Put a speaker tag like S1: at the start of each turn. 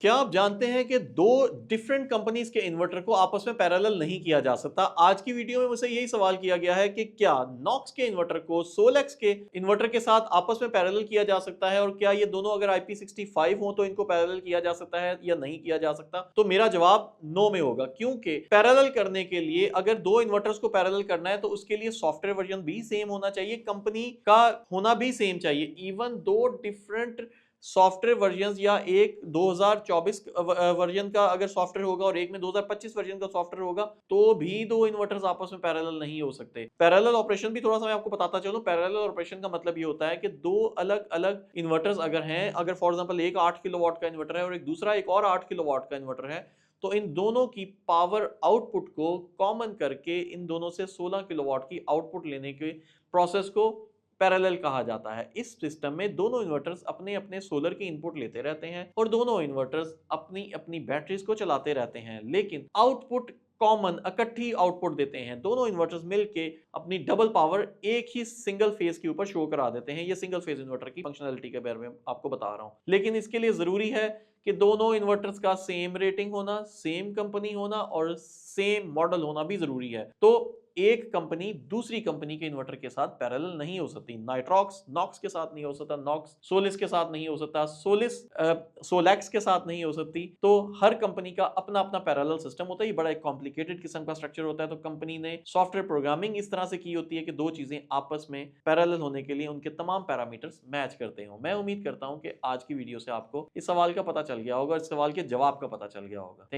S1: क्या आप जानते हैं कि दो डिफरेंट कंपनीज के इन्वर्टर को आपस में पैरेलल नहीं किया जा सकता? आज की वीडियो में मुझसे यही सवाल किया गया है कि क्या नॉक्स के इन्वर्टर को सोलेक्स के इन्वर्टर के साथ आपस में पैरेलल किया जा सकता है और क्या ये दोनों अगर IP65 हो तो इनको पैरेलल किया जा सकता है या नहीं किया जा सकता? तो मेरा जवाब नो में होगा, क्योंकि पैरेलल करने के लिए अगर दो इन्वर्टर्स को पैरेलल करना है तो उसके लिए सॉफ्टवेयर वर्जन भी सेम होना चाहिए, कंपनी का होना भी सेम चाहिए। Even though different software version या एक 2024 वर्जन का अगर सॉफ्टवेयर होगा और एक में 2025 वर्जन का सॉफ्टवेयर होगा तो भी दो इन्वर्टर्स आपस में पैरेलल नहीं हो सकते। पैरेलल ऑपरेशन भी थोड़ा सा मैं आपको बताता चलूं। पैरेलल ऑपरेशन का मतलब ये होता है कि दो अलग अलग इन्वर्टर्स अगर हैं, अगर फॉर एग्जांपल एक 8 किलोवाट का इन्वर्टर है और एक दूसरा एक और 8 किलोवाट का इन्वर्टर है, तो इन दोनों की पावर आउटपुट को कॉमन करके इन दोनों से 16 किलोवाट की आउटपुट लेने के प्रोसेस को पैरेलल कहा जाता है। इस सिस्टम में दोनों इन्वर्टर्स अपने अपने सोलर की इनपुट लेते रहते हैं और दोनों इन्वर्टर्स अपनी अपनी बैटरीज को चलाते रहते हैं, लेकिन आउटपुट कॉमन इकट्ठी आउटपुट देते हैं। दोनों इन्वर्टर्स मिलके अपनी डबल पावर एक ही सिंगल फेज के ऊपर शो करा देते हैं। ये सिंगल फेज इन्वर्टर की फंक्शनैलिटी के बारे में आपको बता रहा हूं, लेकिन इसके लिए जरूरी है कि दोनों इन्वर्टर्स का सेम रेटिंग होना, सेम कंपनी होना और सेम मॉडल होना भी जरूरी है। तो एक कंपनी दूसरी कंपनी के इन्वर्टर के साथ पैरेलल नहीं हो सकती। नाइट्रॉक्स नॉक्स के साथ नहीं हो सकता, नॉक्स सोलिस के साथ नहीं हो सकता, सोलिस सोलैक्स के साथ नहीं हो सकती। तो हर कंपनी का अपना अपना पैरेलल सिस्टम होता है। ये बड़ा एक कॉम्प्लिकेटेड किस्म का स्ट्रक्चर होता है। तो कंपनी ने सॉफ्टवेयर प्रोग्रामिंग इस तरह से की होती है कि दो चीजें आपस में पैरेलल होने के लिए उनके तमाम पैरामीटर्स मैच करते हो। मैं उम्मीद करता हूं कि आज की वीडियो से आपको इस सवाल का पता चल गया होगा, इस सवाल के जवाब का पता चल गया होगा। Thank you.